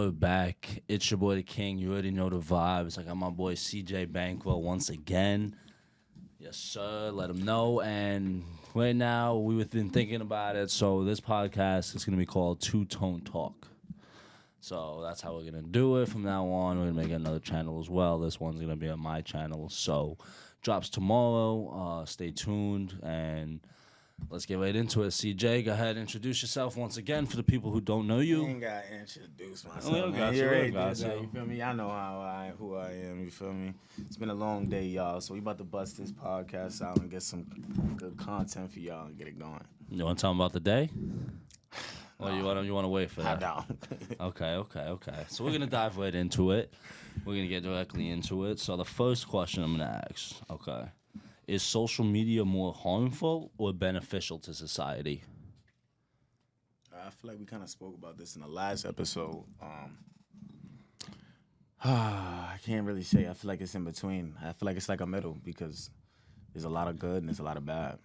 we're back. It's your boy, the King. You already know the vibes. I got my boy, CJ Bankwell, once again. Yes, sir. Let him know. And right now, we've been thinking about it. So this podcast is going to be called Two Tone Talk. So that's how we're going to do it. From now on, we're going to make another channel as well. This one's going to be on my channel. So drops tomorrow. Stay tuned. And let's get right into it. CJ, go ahead and introduce yourself once again for the people who don't know you. I ain't got to introduce myself. Oh, man. you already got did that, you. you feel me? I know who I am. You feel me? It's been a long day, y'all. So we about to bust this podcast out and get some good content for y'all and get it going. You want to tell them about the day? Or you want to wait for I that? don't. Okay. So we're going to dive right into it. We're going to get directly into it. So the first question I'm going to ask, okay, is social media more harmful or beneficial to society? I feel like we kind of spoke about this in the last episode. I can't really say. I feel like it's in between. I feel like it's like a middle because there's a lot of good and there's a lot of bad.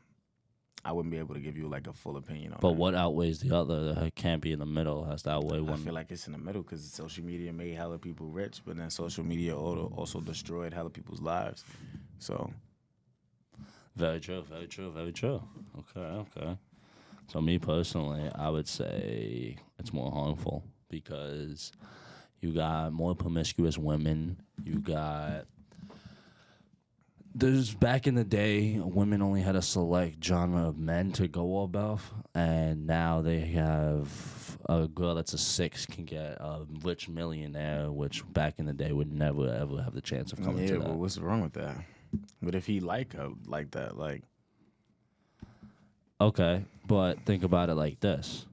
I wouldn't be able to give you like a full opinion on But that. what outweighs the other? It can't be in the middle. It has to outweigh I one. feel like it's in the middle because social media made hella people rich, but then social media also destroyed hella people's lives. So Very true. Okay. So me personally, I would say it's more harmful because you got more promiscuous women. There's back in the day, women only had a select genre of men to go above, and now they have a girl that's a 6 can get a rich millionaire, which back in the day would never ever have the chance of coming to that. Well, what's wrong with that? But if he like that, like Okay, but think about it like this: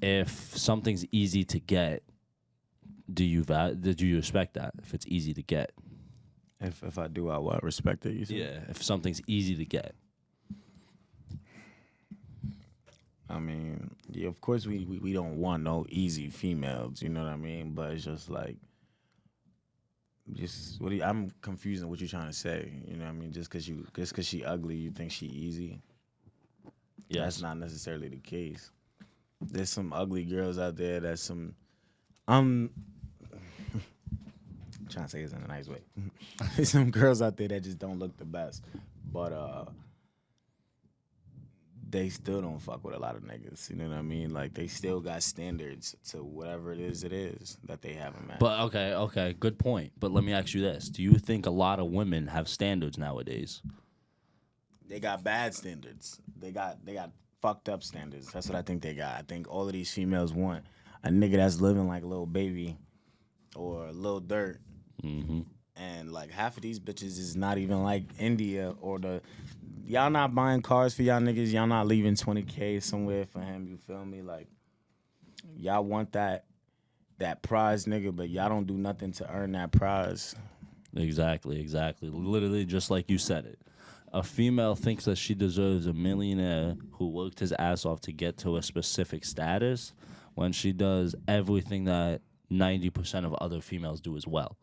if something's easy to get, did you respect that? If it's easy to get, if I do, I what respect it. You see? yeah. If something's easy to get, I mean, yeah, of course we don't want no easy females. You know what I mean? But it's just like, I'm confused on what you're trying to say. You know what I mean? Just cause she ugly, you think she easy? yes. That's not necessarily the case. There's some ugly girls out there that's some I'm trying to say this in a nice way. There's some girls out there that just don't look the best. But they still don't fuck with a lot of niggas. You know what I mean? Like they still got standards to whatever it is that they have in mind. But okay, good point. But let me ask you this: do you think a lot of women have standards nowadays? They got bad standards. They got fucked up standards. That's what I think they got. I think all of these females want a nigga that's living like a little baby or a little dirt. Mm-hmm. And like half of these bitches is not even like India or y'all not buying cars for y'all niggas. Y'all not leaving 20K somewhere for him. You feel me? Like y'all want that prize nigga, but y'all don't do nothing to earn that prize. Exactly. Literally, just like you said it. A female thinks that she deserves a millionaire who worked his ass off to get to a specific status when she does everything that 90% of other females do as well.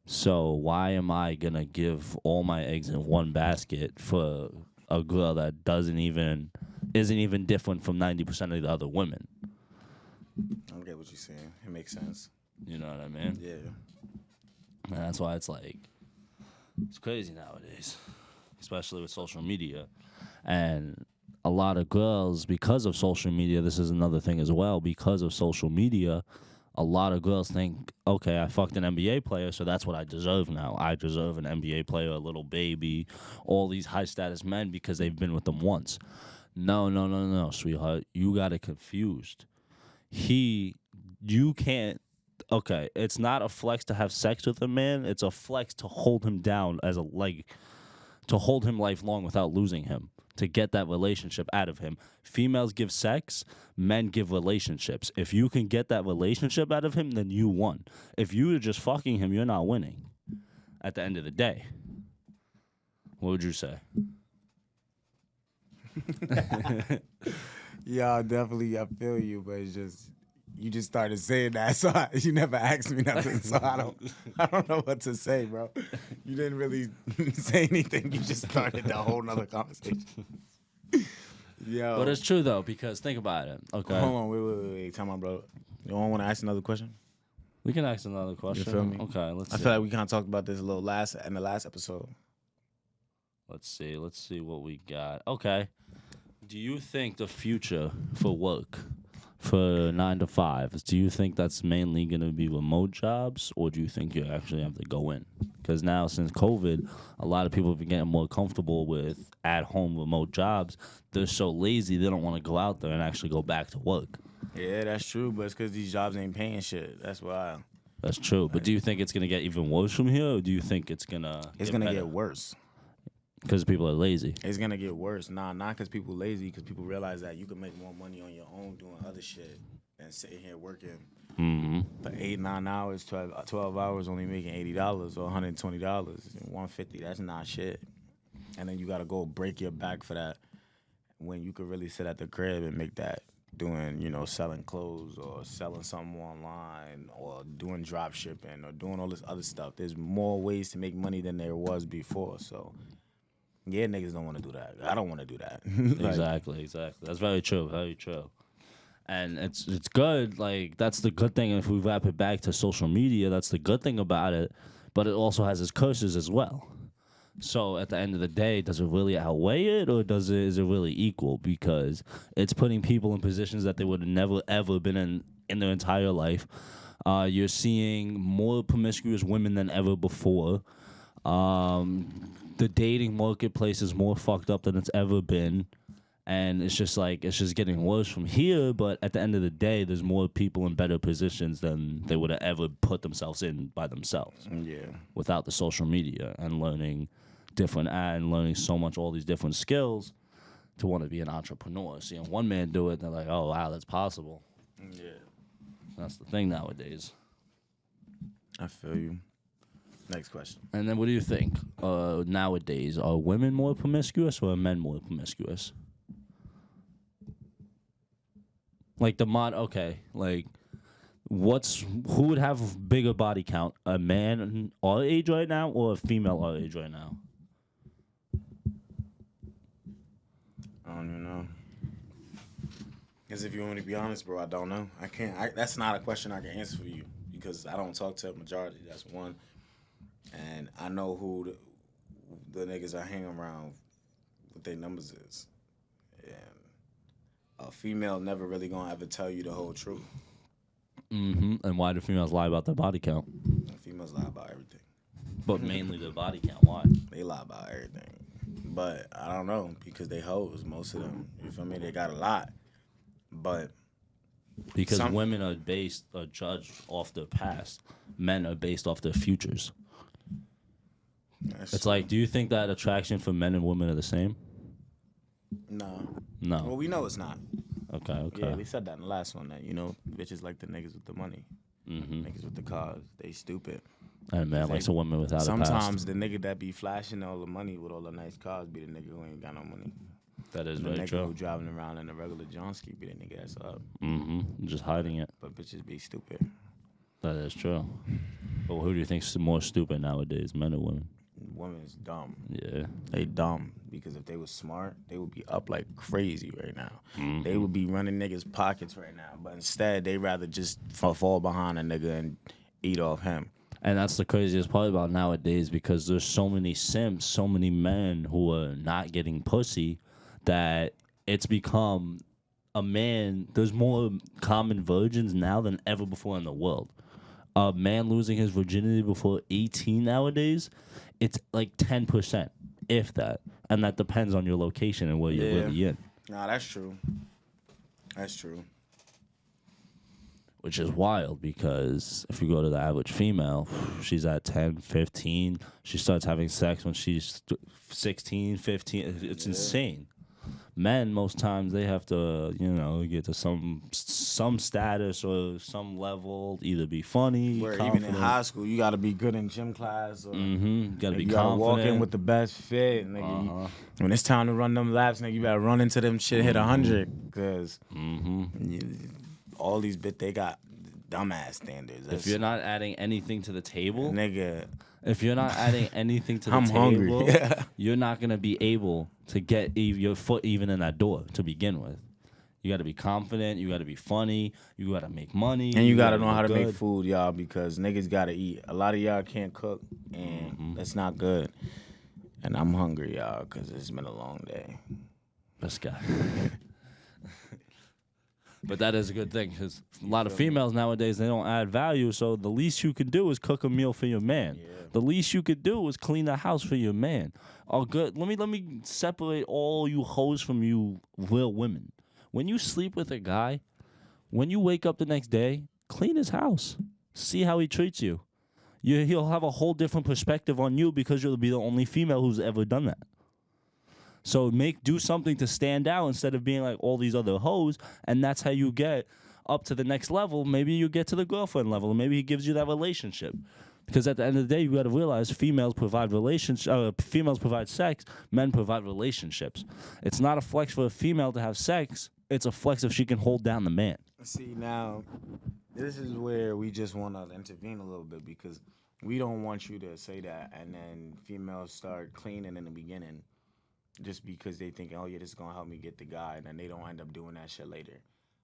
So why am I going to give all my eggs in one basket for a girl that isn't even different from 90% of the other women? I get what you're saying. It makes sense. You know what I mean? Yeah. And that's why it's like, it's crazy nowadays, especially with social media. And a lot of girls, because of social media, this is another thing as well, because of social media, a lot of girls think, okay, I fucked an NBA player, so that's what I deserve now. I deserve an NBA player, a little baby, all these high-status men because they've been with them once. No, sweetheart. You got it confused. You can't, okay, it's not a flex to have sex with a man. It's a flex to hold him down to hold him lifelong without losing him, to get that relationship out of him. Females give sex, men give relationships. If you can get that relationship out of him, then you won. If you're just fucking him, you're not winning at the end of the day. What would you say? Yeah, definitely. I feel you, but it's just you just started saying that, so you never asked me nothing, so I don't know what to say, bro. You didn't really say anything. You just started a whole nother conversation. Yo, But it's true though, because think about it. Okay. hold on, wait. Time on, bro. You don't want to ask another question? We can ask another question. You feel me? Okay, let's see. I feel like we kind of talked about this a little in the last episode. Let's see what we got. Okay. Do you think the future for work, for 9 to 5, do you think that's mainly going to be remote jobs, or do you think you actually have to go in? Because now, since COVID, a lot of people have been getting more comfortable with at-home remote jobs. They're so lazy, they don't want to go out there and actually go back to work. Yeah, that's true, but it's because these jobs ain't paying shit. That's why. That's true. But do you think it's going to get even worse from here, or do you think it's going to get worse? Because people are lazy. It's going to get worse. Nah, not because people lazy, because people realize that you can make more money on your own doing other shit than sitting here working for 8, 9 hours, 12 hours, only making $80 or $120, $150. That's not shit. And then you got to go break your back for that when you could really sit at the crib and make that doing, selling clothes or selling something online or doing drop shipping or doing all this other stuff. There's more ways to make money than there was before. So, yeah, niggas don't want to do that. I don't want to do that. Exactly. That's very true. And it's good. Like, that's the good thing. If we wrap it back to social media, that's the good thing about it. But it also has its curses as well. So at the end of the day, does it really outweigh it, or is it really equal? Because it's putting people in positions that they would have never ever been in their entire life. You're seeing more promiscuous women than ever before. The dating marketplace is more fucked up than it's ever been. And it's just getting worse from here. But at the end of the day, there's more people in better positions than they would have ever put themselves in by themselves. Yeah. Without the social media and learning so much, all these different skills to want to be an entrepreneur. Seeing one man do it, they're like, oh, wow, that's possible. Yeah. That's the thing nowadays. I feel you. Next question. And then what do you think? Nowadays, are women more promiscuous or are men more promiscuous? Like who would have bigger body count? A man our age right now or a female our age right now? I don't even know. Because if you want me to be honest, bro, I don't know. I can't. That's not a question I can answer for you because I don't talk to a majority. That's one. And I know who the niggas I hang around, what their numbers is. And a female never really gonna ever tell you the whole truth. Mm-hmm. And why do females lie about their body count? Females lie about everything. But mainly their body count. Why? They lie about everything. But I don't know, because they hoes, most of them. You feel me? They got a lot. But because women are judged off their past. Men are based off their futures. It's like, do you think that attraction for men and women are the same? No. Well, we know it's not. Okay. Yeah, we said that in the last one, that, bitches like the niggas with the money. Mm-hmm. Niggas with the cars. They stupid. And man likes a woman without a past. Sometimes the nigga that be flashing all the money with all the nice cars be the nigga who ain't got no money. That is very true. The nigga who driving around in a regular Johnski be the nigga that's up. Mm-hmm. Just hiding it. But bitches be stupid. That is true. But who do you think's more stupid nowadays, men or women? Women's dumb. Yeah. They dumb. Because if they was smart, they would be up like crazy right now. Mm-hmm. They would be running niggas' pockets right now. But instead, they rather just fall behind a nigga and eat off him. And that's the craziest part about nowadays, because there's so many simps, so many men who are not getting pussy, that it's become a man. There's more common virgins now than ever before in the world. A man losing his virginity before 18 nowadays, it's like 10%, if that. And that depends on your location and where you're really in. Nah, that's true. That's true. Which is wild, because if you go to the average female, she's at 10, 15. She starts having sex when she's 16, 15. It's insane. Men, most times, they have to, get to some status or some level, either be funny, where confident. even in high school, you got to be good in gym class. Or you got to be confident. You got to walk in with the best fit. Nigga. When it's time to run them laps, nigga, you better run into them shit, hit 100. Because all these they got dumbass standards. If you're not adding anything to the table, nigga. If you're not adding anything to the table, hungry. You're not going to be able to get your foot even in that door to begin with. You got to be confident. You got to be funny. You got to make money. And you gotta know look how to good. make food, y'all, because niggas gotta eat. A lot of y'all can't cook, and that's not good. And I'm hungry, y'all, because it's been a long day. This guy. But that is a good thing because a lot of females nowadays, they don't add value. So the least you can do is cook a meal for your man. Yeah. The least you could do is clean the house for your man. Oh, good. Let me separate all you hoes from you real women. When you sleep with a guy, when you wake up the next day, clean his house. See how he treats you. He'll have a whole different perspective on you because you'll be the only female who's ever done that. So do something to stand out instead of being like all these other hoes, and that's how you get up to the next level. Maybe you get to the girlfriend level, and maybe he gives you that relationship. Because at the end of the day, you got to realize females provide females provide sex, men provide relationships. It's not a flex for a female to have sex. It's a flex if she can hold down the man. See, now, this is where we just want to intervene a little bit because we don't want you to say that and then females start cleaning in the beginning just because they think, oh, yeah, this is going to help me get the guy, and then they don't end up doing that shit later.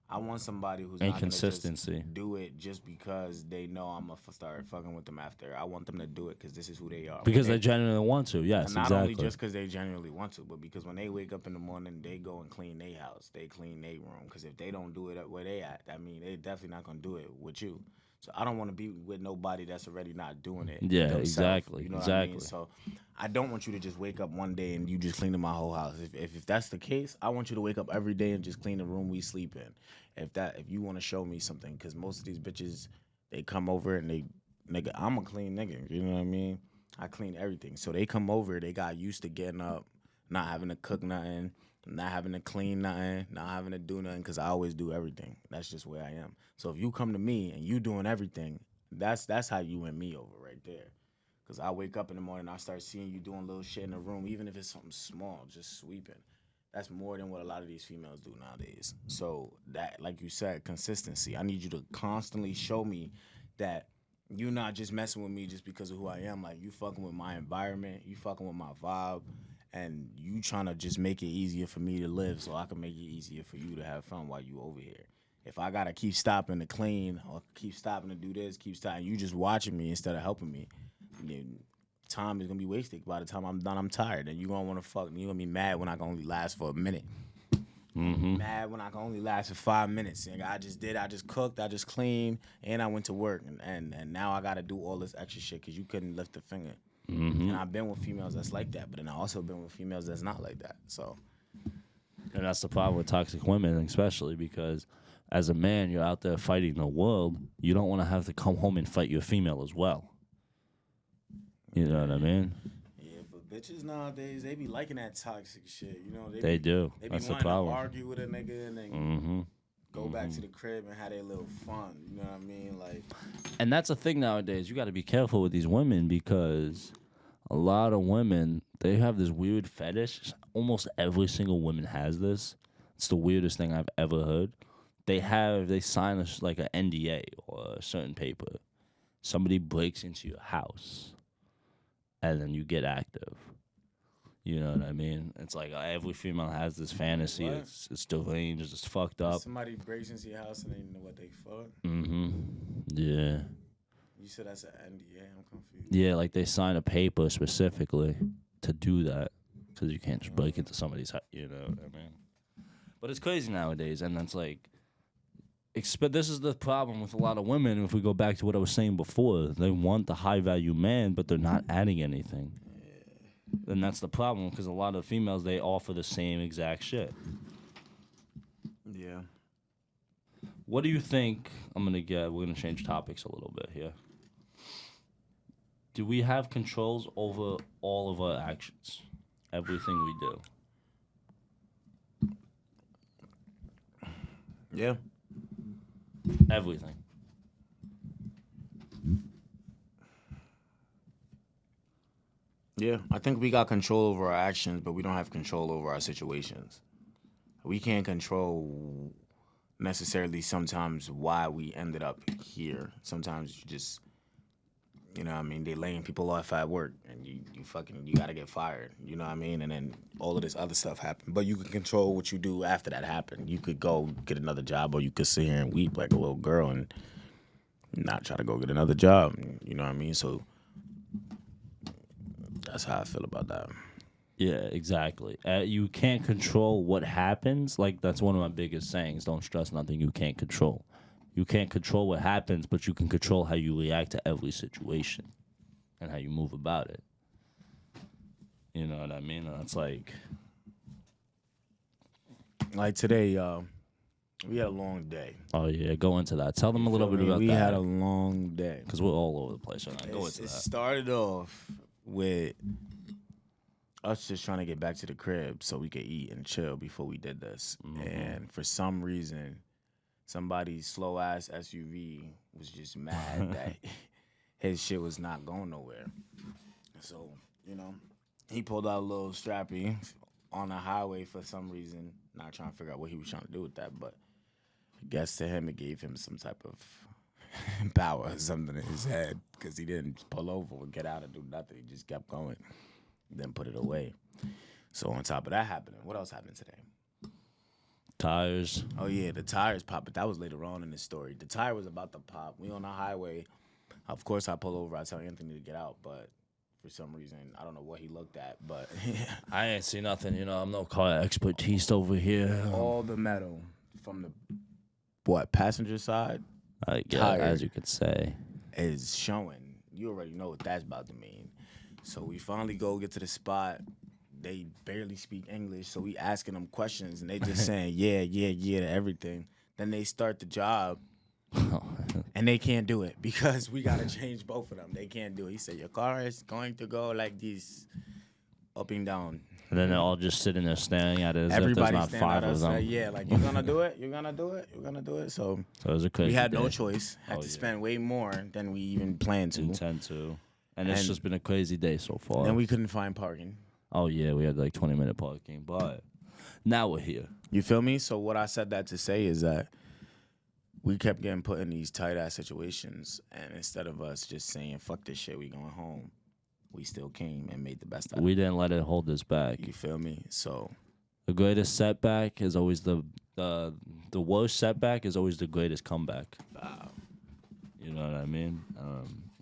I want somebody who's not going to Inconsistency. do it just because they know I'm going to start fucking with them after. I want them to do it because this is who they are. Because they genuinely want to, yes, and not exactly. only just because they genuinely want to, but because when they wake up in the morning, they go and clean their house. They clean their room. Because if they don't do it where they at, I mean, they definitely not going to do it with you. So I don't want to be with nobody that's already not doing it. Yeah, themselves, exactly. You know exactly. what I mean? So I don't want you to just wake up one day and you just cleaning my whole house. If that's the case, I want you to wake up every day and just clean the room we sleep in. If you want to show me something, because most of these bitches, they come over and nigga, I'm a clean nigga. You know what I mean? I clean everything. So they come over, they got used to getting up, not having to cook nothing, not having to clean nothing, not having to do nothing, because I always do everything. That's just where I am. So if you come to me and you doing everything, that's how you win me over right there. Because I wake up in the morning, I start seeing you doing little shit in the room, even if it's something small, just sweeping. That's more than what a lot of these females do nowadays. So that, like you said, consistency. I need you to constantly show me that you're not just messing with me just because of who I am. Like, you fucking with my environment, you fucking with my vibe, and you trying to just make it easier for me to live so I can make it easier for you to have fun while you over here. If I got to keep stopping to clean or keep stopping to do this, keep stopping, you just watching me instead of helping me, time is going to be wasted. By the time I'm done, I'm tired. And you're going to want to fuck me. You're going to be mad when I can only last for a minute. Mad when I can only last for 5 minutes. And I just cooked, I just cleaned, and I went to work. And now I got to do all this extra shit because you couldn't lift a finger. And I've been with females that's like that, but then I also been with females that's not like that. So, and that's the problem with toxic women, especially because as a man, you're out there fighting the world. You don't want to have to come home and fight your female as well. You know what I mean? Yeah, but bitches nowadays, they be liking that toxic shit. You know, they do. They be That's the wanting problem. to argue with a nigga and then go back to the crib and have their little fun. You know what I mean? Like, and that's the thing nowadays. You got to be careful with these women because a lot of women, they have this weird fetish. Almost every single woman has this. It's the weirdest thing I've ever heard. They sign like an NDA or a certain paper. Somebody breaks into your house, and then you get active. You know what I mean? It's like every female has this fantasy. What? It's deranged. It's fucked up. Somebody breaks into your house and they know what they fuck. Yeah. You said that's an NDA. I'm confused. Yeah, like they sign a paper specifically to do that because you can't just break into somebody's house. You know what I mean? But it's crazy nowadays, and it's like, this is the problem with a lot of women. If we go back to what I was saying before, they want the high value man, but they're not adding anything. Yeah. And that's the problem because a lot of females, they offer the same exact shit. Yeah. What do you think? We're gonna change topics a little bit here. Do we have controls over all of our actions? Everything we do? Yeah. Everything. Yeah, I think we got control over our actions, but we don't have control over our situations. We can't control necessarily sometimes why we ended up here. Sometimes You know what I mean? They laying people off at work, and you gotta get fired. You know what I mean? And then all of this other stuff happened. But you can control what you do after that happened. You could go get another job, or you could sit here and weep like a little girl and not try to go get another job. You know what I mean? So that's how I feel about that. Yeah, exactly. You can't control what happens. Like, that's one of my biggest sayings. Don't stress nothing you can't control. You can't control what happens, but you can control how you react to every situation and how you move about it. You know what I mean? And it's like Today, we had a long day. oh, yeah, go into that. Tell them a little Feel bit me? about We that. had a long day. Because we're all over the place right now. Go into It that. started off with us just trying to get back to the crib so we could eat and chill before we did this. And for some reason, somebody's slow ass SUV was just mad that his shit was not going nowhere. So, he pulled out a little strappy on the highway for some reason. Not trying to figure out what he was trying to do with that, but I guess to him it gave him some type of power or something in his head because he didn't pull over or get out and do nothing. He just kept going, then put it away. So on top of that happening, what else happened today? Tires. Oh, yeah, the tires popped, but that was later on in the story. The tire was about to pop. We on the highway. Of course, I pull over. I tell Anthony to get out, but for some reason, I don't know what he looked at, but I ain't see nothing. I'm no car expertise over here. all the metal from the, passenger side I guess, tire as you could say. is showing. You already know what that's about to mean. So we finally go get to the spot. They barely speak English, so we asking them questions, and they just saying, yeah to everything. Then they start the job, and they can't do it because we got to change both of them. They can't do it. He said, your car is going to go like this, up and down. And then they're all just sitting there staring at it as if there's Everybody not standing five at of us them. like, yeah, like, you're going to do it? You're going to do it? You're going to do it? So it was a crazy we had no day. choice. Had Oh, to yeah. spend way more than we even planned to. Intend to. And it's And- just been a crazy day so far. And we couldn't find parking. Oh, yeah, we had like 20-minute parking. But now we're here. You feel me? So what I said that to say is that we kept getting put in these tight-ass situations, and instead of us just saying, fuck this shit, we going home, we still came and made the best out of it. We didn't let it hold us back. You feel me? So The greatest setback is always the worst setback is always the greatest comeback. You know what I mean?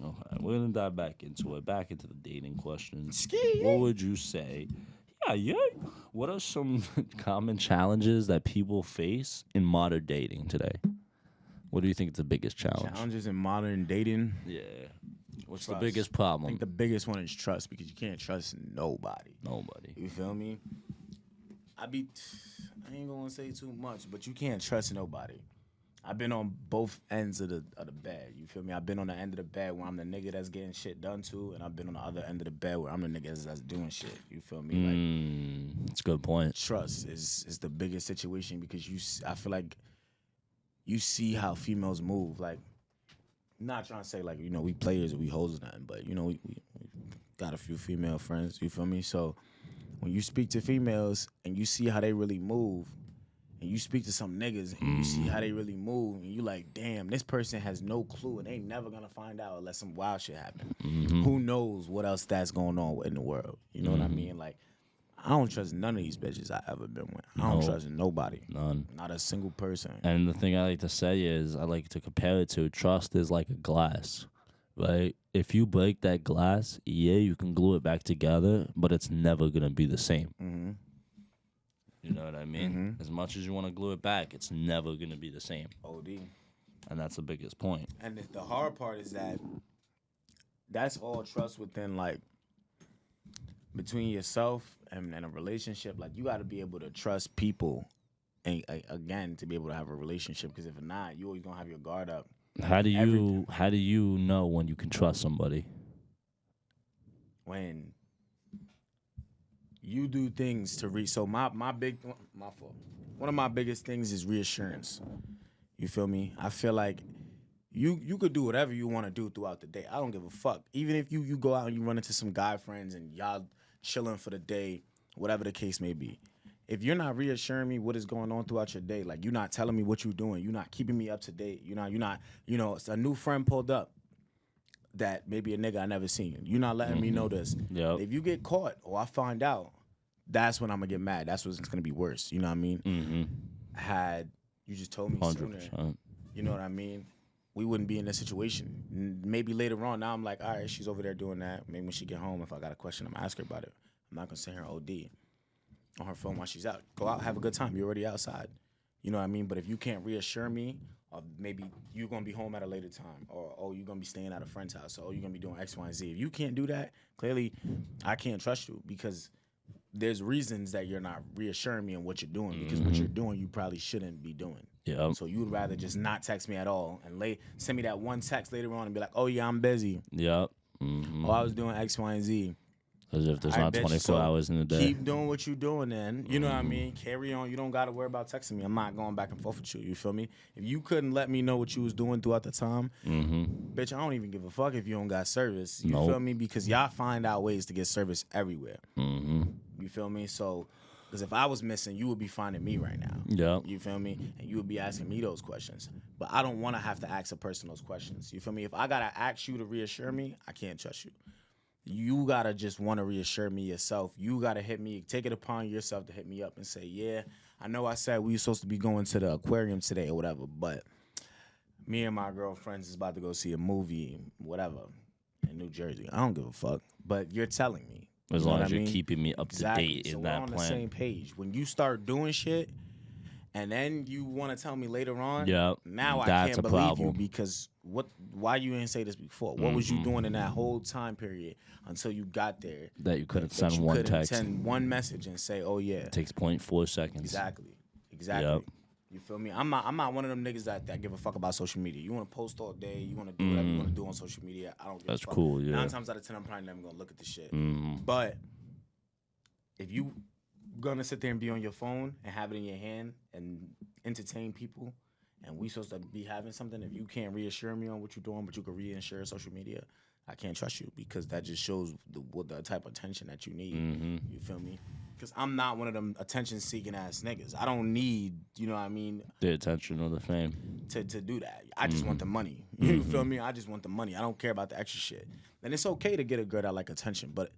Okay, we're gonna dive back into it. Back into the dating questions. What would you say? Yeah. What are some common challenges that people face in modern dating today? What do you think is the biggest challenge? challenges in modern dating, Yeah. What's Trust. the biggest I problem? think the biggest one is trust, because you can't trust nobody. Nobody. You feel me? I ain't gonna say too much, but you can't trust nobody. I've been on both ends of the bed. You feel me? I've been on the end of the bed where I'm the nigga that's getting shit done to, and I've been on the other end of the bed where I'm the nigga that's doing shit. You feel me? That's a good point. Trust is the biggest situation because I feel like you see how females move. Like, not trying to say like, we players or we hoes or nothing, but we got a few female friends. You feel me? So when you speak to females and you see how they really move, and you speak to some niggas and you see how they really move, and you like, damn, this person has no clue and they never gonna find out unless some wild shit happen. Who knows what else that's going on in the world? You know what I mean? Like, I don't trust none of these bitches I ever been with. I don't trust nobody. None. Not a single person. And the thing I like to say is, I like to compare it to trust is like a glass, right? If you break that glass, yeah, you can glue it back together, but it's never going to be the same. Mm-hmm. You know what I mean? As much as you want to glue it back, it's never going to be the same. OD. And that's the biggest point. And the hard part is that that's all trust within, like, between yourself and a relationship. Like, you got to be able to trust people, and again, to be able to have a relationship. Because if not, you always gonna have your guard up. How do you know when you can trust somebody? When you do things to reach. So my fault. One of my biggest things is reassurance. You feel me? I feel like you could do whatever you want to do throughout the day. I don't give a fuck. Even if you go out and you run into some guy friends and y'all chilling for the day, whatever the case may be. If you're not reassuring me what is going on throughout your day, like, you're not telling me what you're doing, you're not keeping me up to date, you're not, it's a new friend pulled up. that maybe a nigga I never seen. You not letting me know this. Yep. If you get caught or I find out, that's when I'm gonna get mad. That's what's gonna be worse. You know what I mean? Had you just told me 100%. sooner, you know what I mean? We wouldn't be in this situation. Maybe later on, now I'm like, all right, she's over there doing that. Maybe when she get home, if I got a question, I'm gonna ask her about it. I'm not gonna sit here and OD on her phone while she's out. Go out, have a good time. You're already outside. You know what I mean? But if you can't reassure me, or maybe you're gonna be home at a later time, or oh, you're gonna be staying at a friend's house, or oh, you're gonna be doing X, Y, and Z. If you can't do that, clearly, I can't trust you because there's reasons that you're not reassuring me on what you're doing because what you're doing, you probably shouldn't be doing. Yep. So you would rather just not text me at all and send me that one text later on and be like, oh yeah, I'm busy. Yep. Oh, I was doing X, Y, and Z. As if there's not 24 hours in the day. Keep doing what you're doing then. You know what I mean? Carry on. You don't got to worry about texting me. I'm not going back and forth with you. You feel me? If you couldn't let me know what you was doing throughout the time, bitch, I don't even give a fuck if you don't got service. You feel me? Because y'all find out ways to get service everywhere. You feel me? So, because if I was missing, you would be finding me right now. Yeah. You feel me? And you would be asking me those questions. But I don't want to have to ask a person those questions. You feel me? If I got to ask you to reassure me, I can't trust you. You got to just want to reassure me yourself. You got to hit me, take it upon yourself to hit me up and say, yeah, I know I said we were supposed to be going to the aquarium today or whatever, but me and my girlfriends is about to go see a movie, whatever, in New Jersey. I don't give a fuck, but you're telling me. As long as you're keeping me up to date in that plan. So we're on the same page. When you start doing shit, and then you want to tell me later on, now I can't believe you because why you didn't say this before? What was you doing in that whole time period until you got there? That you couldn't send one text. Send one message and say, oh yeah. It takes 0.4 seconds. Exactly. Yep. You feel me? I'm not one of them niggas that give a fuck about social media. You want to post all day, you want to do whatever you want to do on social media. I don't give a fuck. That's cool, yeah. 9 times out of 10, I'm probably never going to look at the shit. But if you gonna sit there and be on your phone and have it in your hand and entertain people, and we supposed to be having something, if you can't reassure me on what you're doing, but you can reassure social media, I can't trust you because that just shows the type of attention that you need. You feel me? Because I'm not one of them attention-seeking ass niggas. I don't need, you know what I mean? The attention or the fame. To do that. I just want the money. You feel me? I just want the money. I don't care about the extra shit. And it's okay to get a girl that like attention, but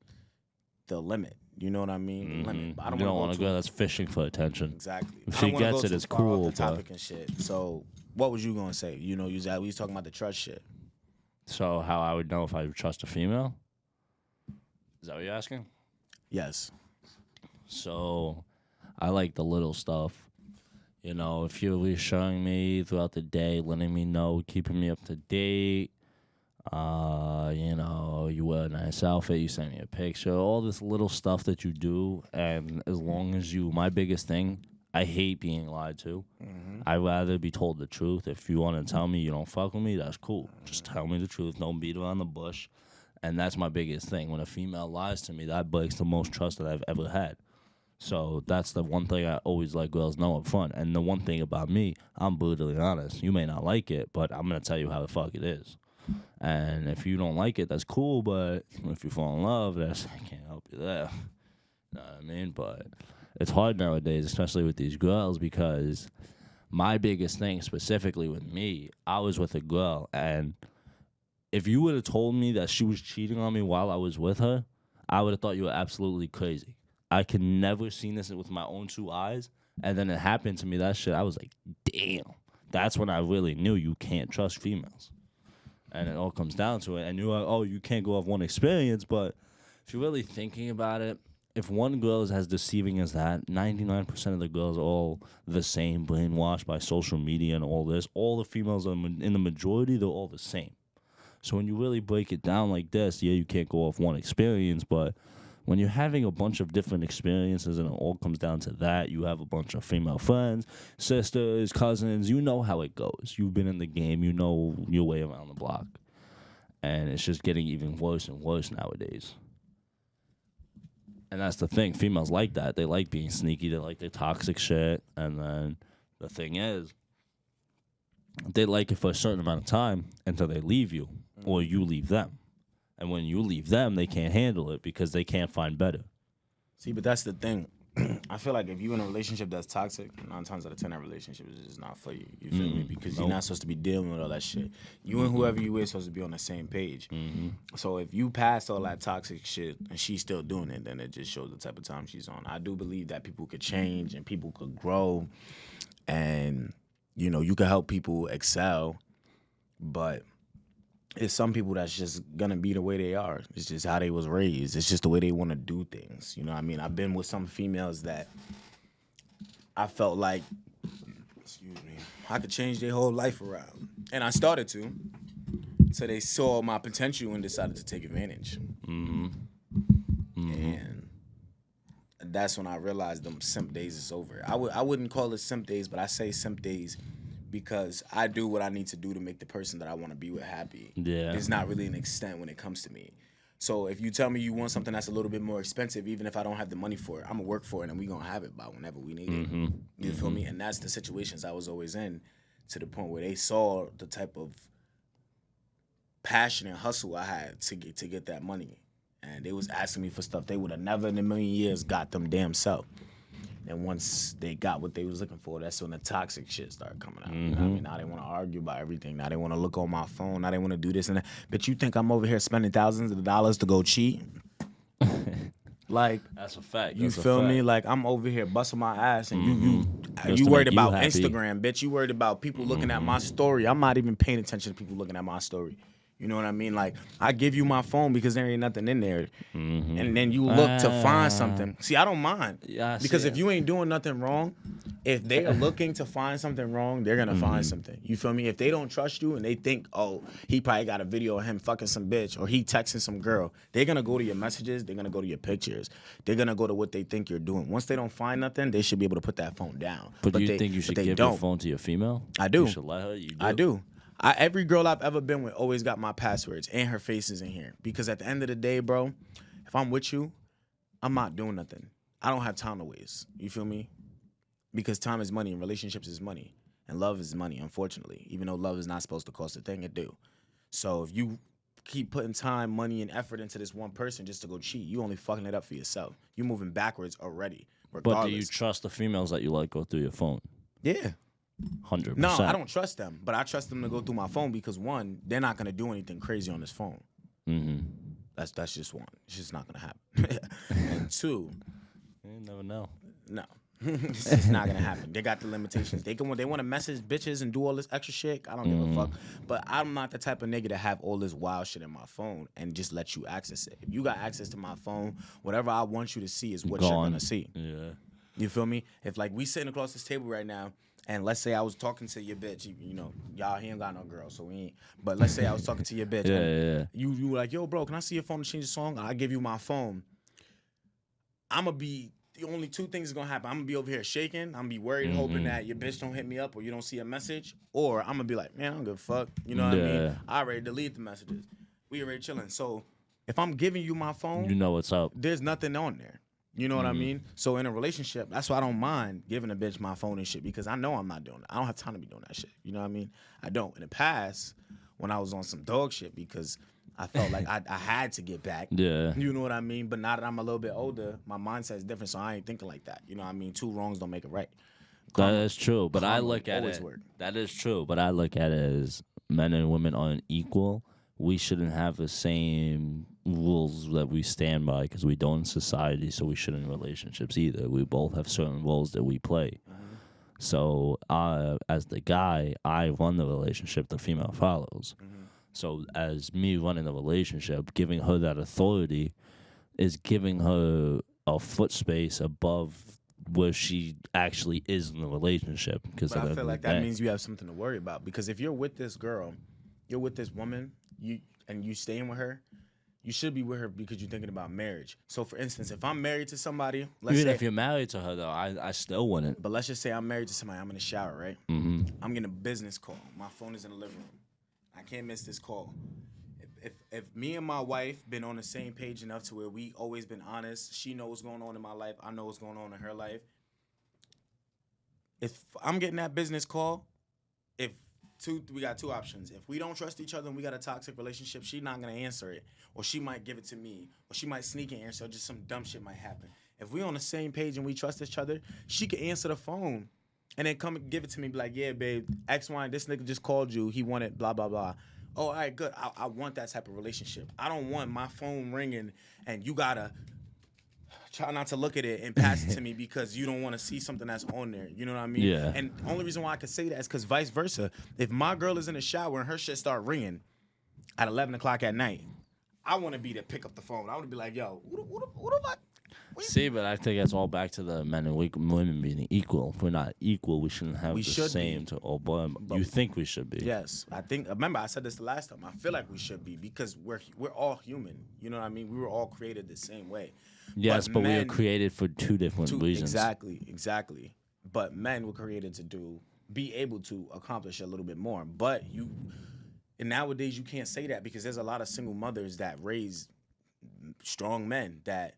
the limit. You know what I mean? The limit. But I you don't want a girl that's fishing for attention. Exactly. If she gets it, it's cool. The topic and shit. So what was you gonna say? You know, we was talking about the trust shit. So how I would know if I would trust a female? Is that what you're asking? Yes. So I like the little stuff. You know, if you're reassuring me throughout the day, letting me know, keeping me up to date, you know, you wear a nice outfit, you send me a picture, all this little stuff that you do, and as long as my biggest thing, I hate being lied to. I'd rather be told the truth. If you want to tell me you don't fuck with me, that's cool. Just tell me the truth. Don't beat around the bush. And that's my biggest thing. When a female lies to me, that breaks the most trust that I've ever had. So that's the one thing I always let girls know up front. And the one thing about me, I'm brutally honest. You may not like it, but I'm going to tell you how the fuck it is. And if you don't like it, that's cool. But if you fall in love, I can't help you there. You know what I mean? But it's hard nowadays, especially with these girls, because my biggest thing specifically with me, I was with a girl. And if you would have told me that she was cheating on me while I was with her, I would have thought you were absolutely crazy. I could never seen this with my own 2 eyes. And then it happened to me, that shit. I was like, damn. That's when I really knew you can't trust females. And it all comes down to it. And you're like, oh, you can't go off one experience. But if you're really thinking about it, if one girl is as deceiving as that, 99% of the girls are all the same, brainwashed by social media and all this. All the females in the majority, they're all the same. So when you really break it down like this, yeah, you can't go off one experience, but when you're having a bunch of different experiences and it all comes down to that, you have a bunch of female friends, sisters, cousins, you know how it goes. You've been in the game, you know your way around the block. And it's just getting even worse and worse nowadays. And that's the thing, females like that. They like being sneaky, they like their toxic shit. And then the thing is, they like it for a certain amount of time until they leave you or you leave them. And when you leave them, they can't handle it because they can't find better. See, but that's the thing. I feel like if you're in a relationship that's toxic, 9 times out of 10, that relationship is just not for you. You feel me? Because you're not supposed to be dealing with all that shit. You and whoever you with supposed to be on the same page. So if you pass all that toxic shit and she's still doing it, then it just shows the type of time she's on. I do believe that people could change and people could grow, and you can help people excel, but it's some people that's just gonna be the way they are. It's just how they was raised. It's just the way they want to do things. You know what I mean? I've been with some females that I felt like, excuse me, I could change their whole life around. And I started to. So they saw my potential and decided to take advantage. And that's when I realized them simp days is over. I wouldn't call it simp days, but I say simp days because I do what I need to do to make the person that I want to be with happy. Yeah. It's not really an extent when it comes to me. So if you tell me you want something that's a little bit more expensive, even if I don't have the money for it, I'm going to work for it and we're going to have it by whenever we need it. You feel me? And that's the situations I was always in, to the point where they saw the type of passion and hustle I had to get that money. And they was asking me for stuff they would have never in a million years got them damn self. And once they got what they was looking for, that's when the toxic shit started coming out. You know what I mean? Now they want to argue about everything. Now they want to look on my phone. Now they want to do this and that. But you think I'm over here spending thousands of dollars to go cheat? Like, That's a fact. you feel me? Like, I'm over here busting my ass, and Just you to worried make you about happy. Instagram, bitch. You worried about people looking at my story. I'm not even paying attention to people looking at my story. You know what I mean? Like, I give you my phone because there ain't nothing in there. And then you look to find something. See, I don't mind. Yeah, I see because if it. you ain't doing nothing wrong, if they are looking to find something wrong, they're going to find something. You feel me? If they don't trust you and they think, oh, he probably got a video of him fucking some bitch or he texting some girl, they're going to go to your messages. They're going to go to your pictures. They're going to go to what they think you're doing. Once they don't find nothing, they should be able to put that phone down. But do you they- think you but should they give don't. your phone to your female? I do. You should let her. You do. I do. Every girl I've ever been with always got my passwords and her faces in here. Because at the end of the day, bro, if I'm with you, I'm not doing nothing. I don't have time to waste. You feel me? Because time is money and relationships is money. And love is money, unfortunately. Even though love is not supposed to cost a thing, it do. So if you keep putting time, money, and effort into this one person just to go cheat, you only fucking it up for yourself. You moving backwards already, regardless. But do you trust the females that you like go through your phone? Yeah. 100%. No, I don't trust them, but I trust them to go through my phone because, one, they're not gonna do anything crazy on this phone. That's just one. It's just not gonna happen. And two, You never know. no, it's just not gonna happen. They got the limitations. They want to message bitches and do all this extra shit. I don't give a fuck. But I'm not the type of nigga to have all this wild shit in my phone and just let you access it. If you got access to my phone, whatever I want you to see is what you're gonna see. Yeah. You feel me? If like we sitting across this table right now, and let's say I was talking to your bitch, you know, y'all, he ain't got no girl, so we ain't. But let's say I was talking to your bitch, and you were like, yo, bro, can I see your phone to change the song? I give you my phone. I'ma be, the only two things is gonna happen. I'm gonna be over here shaking. I'm gonna be worried, hoping that your bitch don't hit me up or you don't see a message. Or I'm gonna be like, man, I don't give a fuck. You know what I mean? I already delete the messages. We already chilling. So if I'm giving you my phone, You know what's up. there's nothing on there. You know what I mean? So in a relationship, that's why I don't mind giving a bitch my phone and shit, because I know I'm not doing that. I don't have time to be doing that shit. You know what I mean? I don't. In the past, when I was on some dog shit, because I felt like I had to get back. Yeah. You know what I mean? But now that I'm a little bit older, my mindset is different, so I ain't thinking like that. You know what I mean? Two wrongs don't make it right. That is true, but I karma look at always it. work. That is true, but I look at it as men and women aren't equal. We shouldn't have the same rules that we stand by because we don't in society, so we shouldn't in relationships either. We both have certain roles that we play. So as the guy, I run the relationship, the female follows. So as me running the relationship, giving her that authority is giving her a foot space above where she actually is in the relationship. Because But I feel like that means you have something to worry about, because if you're with this girl, you're with this woman, and you staying with her, you should be with her because you're thinking about marriage. So for instance, if I'm married to somebody, even if you're married to her though, I still wouldn't. but let's just say I'm married to somebody, I'm in the shower, right? I'm getting a business call. My phone is in the living room. I can't miss this call. If me and my wife been on the same page enough to where we always been honest, she knows what's going on in my life, I know what's going on in her life. If I'm getting that business call, we got two options. If we don't trust each other and we got a toxic relationship, she's not gonna answer it, or she might give it to me, or she might sneak and answer, or just some dumb shit might happen. If we on the same page and we trust each other, she could answer the phone and then come and give it to me. Be like, yeah, babe, X, Y, this nigga just called you. He wanted blah, blah, blah. Oh, all right, good. I want that type of relationship. I don't want my phone ringing and you gotta try not to look at it and pass it to me because you don't want to see something that's on there. You know what I mean? Yeah. And the only reason why I can say that is because vice versa. If my girl is in the shower and her shit start ringing at 11 o'clock at night, I want to be to pick up the phone. I want to be like, yo, who the fuck? See, but I think it's all back to the men and women being equal. If we're not equal, we shouldn't have the same to all boy. You think we should be? Yes, I think. Remember, I said this the last time. I feel like we should be because we're all human. You know what I mean? We were all created the same way. Yes, but we were created for two different reasons. Exactly. But men were created to be able to accomplish a little bit more. But and nowadays you can't say that because there's a lot of single mothers that raise strong men that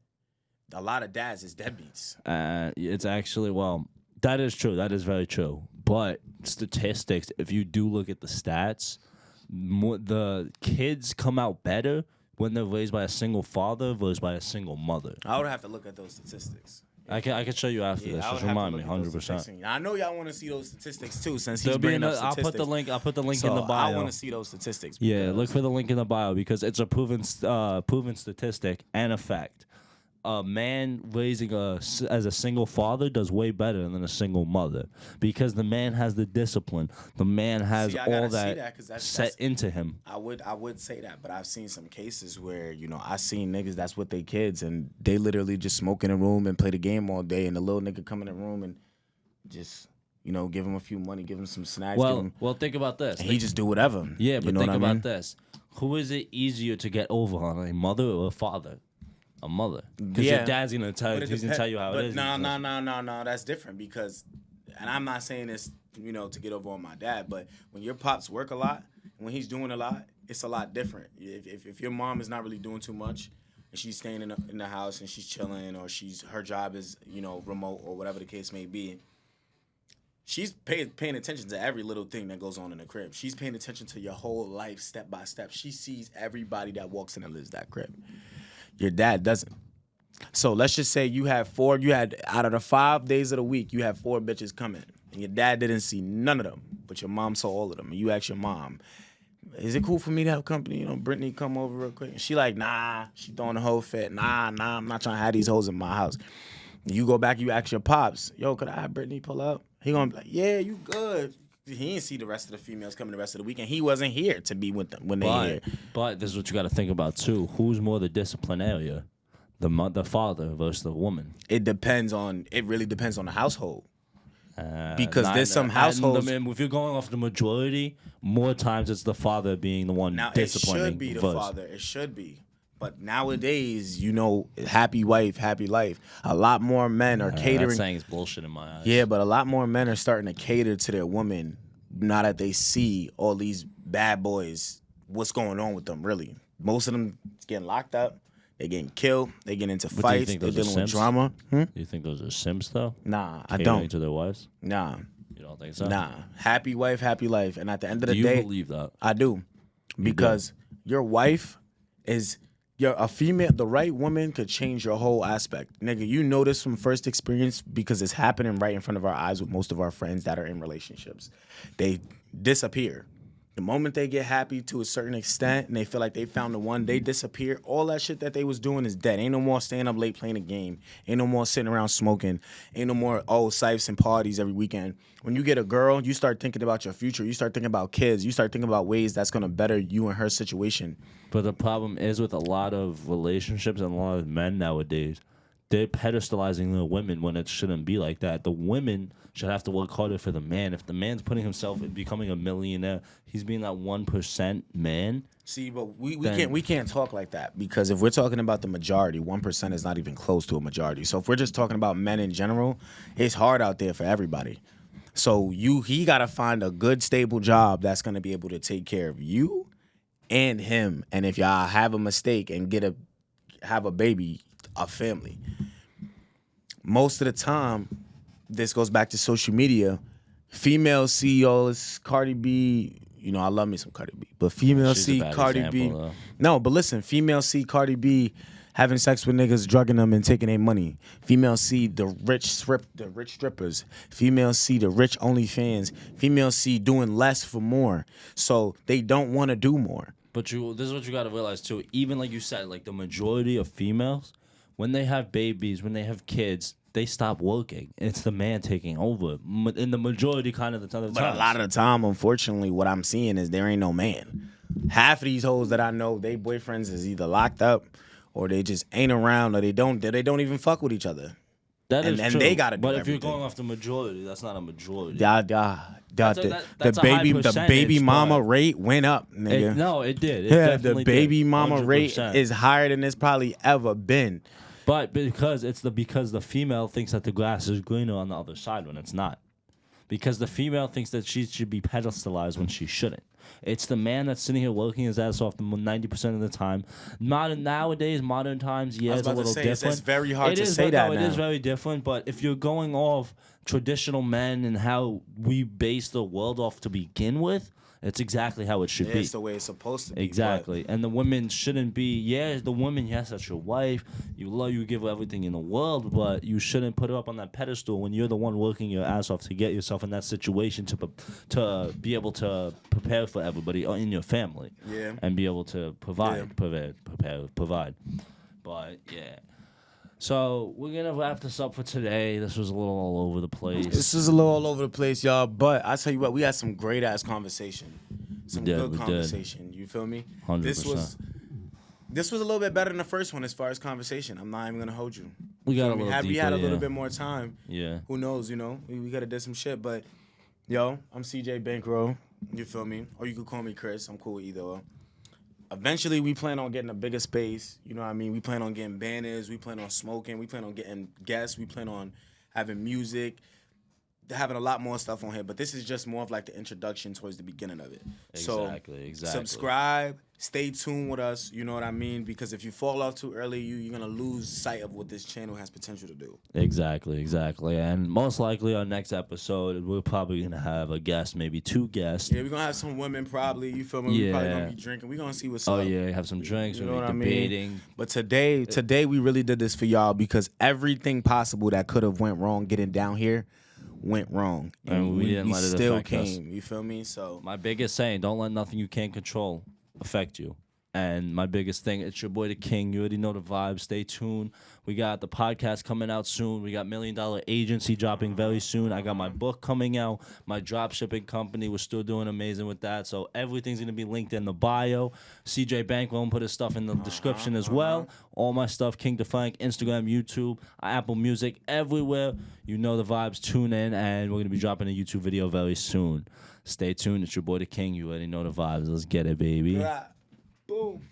a lot of dads is deadbeats. It's actually, well, that is true. That is very true. But statistics, if you do look at the stats, the kids come out better when they're raised by a single father versus by a single mother. I would have to look at those statistics. I can show you after this. Just remind me, 100%. I know y'all want to see those statistics too. Since he's bringing up statistics, I'll put the link in the bio. I want to see those statistics. Yeah, look for the link in the bio because it's a proven statistic and a fact. A man raising as a single father does way better than a single mother because the man has the discipline. The man has all that set into him. I would say that, but I've seen some cases where I seen niggas that's with their kids and they literally just smoke in a room and play the game all day, and the little nigga come in the room and just give him a few money, give him some snacks. Well, think about this. And he just do whatever. Yeah, but think about this. Who is it easier to get over on, a mother or a father? A mother, because your dad's gonna tell you how it is. No, that's different because, and I'm not saying this, to get over on my dad, but when your pops work a lot, and when he's doing a lot, it's a lot different. If your mom is not really doing too much, and she's staying in the house and she's chilling, or her job is remote or whatever the case may be, she's paying attention to every little thing that goes on in the crib. She's paying attention to your whole life step by step. She sees everybody that walks in and lives that crib. Your dad doesn't. So let's just say you had out of the 5 days of the week, you had 4 bitches coming. And your dad didn't see none of them, but your mom saw all of them. And you ask your mom, is it cool for me to have company? Brittany come over real quick. And she like, nah. She throwing the whole fit. Nah, I'm not trying to have these hoes in my house. You go back, you ask your pops, yo, could I have Brittany pull up? He gonna be like, yeah, you good. He didn't see the rest of the females coming the rest of the week, and he wasn't here to be with them when they here. But this is what you got to think about too. Who's more the disciplinarian, the father versus the woman? It really depends on the household. Because there's some households. If you're going off the majority, more times it's the father being the one disciplining. It should be the father. It should be. But nowadays, happy wife, happy life. A lot more men are catering. That saying is bullshit in my eyes. Yeah, but a lot more men are starting to cater to their women now that they see all these bad boys, what's going on with them, really. Most of them getting locked up. They're getting killed. They get into fights. They're dealing with drama. Do you think those are simps, though? Nah, I don't. Catering to their wives? Nah. You don't think so? Nah. Happy wife, happy life. And at the end of the day... Do you believe that? I do. Because your wife is... a female, the right woman could change your whole aspect. Nigga, you know this from first experience because it's happening right in front of our eyes with most of our friends that are in relationships. They disappear. The moment they get happy to a certain extent and they feel like they found the one, they disappear. All that shit that they was doing is dead. Ain't no more staying up late playing a game. Ain't no more sitting around smoking. Ain't no more, sipes and parties every weekend. When you get a girl, you start thinking about your future. You start thinking about kids. You start thinking about ways that's going to better you and her situation. But the problem is with a lot of relationships and a lot of men nowadays, they're pedestalizing the women when it shouldn't be like that. The women should have to work harder for the man. If the man's putting himself in becoming a millionaire, he's being that 1% man. See, but we can't talk like that because if we're talking about the majority, 1% is not even close to a majority. So if we're just talking about men in general, it's hard out there for everybody. So he got to find a good, stable job that's going to be able to take care of you and him. And if y'all have a mistake and have a baby, a family. Most of the time, this goes back to social media. Female CEOs, Cardi B, I love me some Cardi B, but female C Cardi B. No, but listen, female C Cardi B having sex with niggas, drugging them, and taking their money. Females see the rich strippers. Females see the rich OnlyFans. Females see doing less for more. So they don't want to do more. But this is what you got to realize too. Even like you said, like the majority of females, when they have babies, when they have kids, they stop working. It's the man taking over in the majority kind of the time. But a lot of the time, unfortunately, what I'm seeing is there ain't no man. Half of these hoes that I know, they boyfriends is either locked up or they just ain't around or they don't even fuck with each other. That is and true. They gotta do But if everything. you're going off the majority, that's not a majority. The baby mama rate went up, nigga. It did. The baby mama 100%. Rate is higher than it's probably ever been. But because the female thinks that the grass is greener on the other side when it's not. Because the female thinks that she should be pedestalized when she shouldn't. It's the man that's sitting here working his ass off 90% of the time. Modern times, yeah, it's a little different. It's very hard to say that now. It is very different, but if you're going off traditional men and how we base the world off to begin with, it's exactly how it should be. It's the way it's supposed to be. Exactly. And the women shouldn't be, the woman, yes, that's your wife. You love, you give her everything in the world, but you shouldn't put her up on that pedestal when you're the one working your ass off to get yourself in that situation to be able to prepare for everybody in your family. Yeah. And be able to provide. But, yeah. So we're going to wrap this up for today. This was a little all over the place. This is a little all over the place, y'all. But I tell you what, we had some great-ass conversation. Some good conversation. You feel me? 100%. This was a little bit better than the first one as far as conversation. I'm not even going to hold you. We got a little deeper, we had a little bit more time. Yeah. Who knows, We could have did some shit. But, yo, I'm CJ Bankroll. You feel me? Or you could call me Chris. I'm cool with either. Eventually, we plan on getting a bigger space. You know what I mean? We plan on getting banners. We plan on smoking. We plan on getting guests. We plan on having music, having a lot more stuff on here. But this is just more of like the introduction towards the beginning of it. Exactly. Subscribe. Stay tuned with us. You know what I mean? Because if you fall off too early, you're going to lose sight of what this channel has potential to do. Exactly. And most likely our next episode, we're probably going to have a guest, maybe 2 guests. Yeah, we're going to have some women probably. You feel me? Yeah. We're probably going to be drinking. We're going to see what's up. Oh, yeah. Have some drinks. You we'll know be what debating. I mean? But today we really did this for y'all because everything possible that could have went wrong getting down here went wrong. And we didn't let it still affect us. You feel me? So my biggest saying, don't let nothing you can't control affect you. And my biggest thing, it's your boy the King. You already know the vibes. Stay tuned. We got the podcast coming out soon. We got $1 Million Agency dropping very soon. I got my book coming out. My drop shipping company, we're still doing amazing with that. So everything's going to be linked in the bio. CJ Bankroll put his stuff in the description as well. All my stuff, King DeFrank, Instagram, YouTube, Apple Music, everywhere. You know the vibes. Tune in, and we're going to be dropping a YouTube video very soon. Stay tuned. It's your boy the King. You already know the vibes. Let's get it, baby. Boom.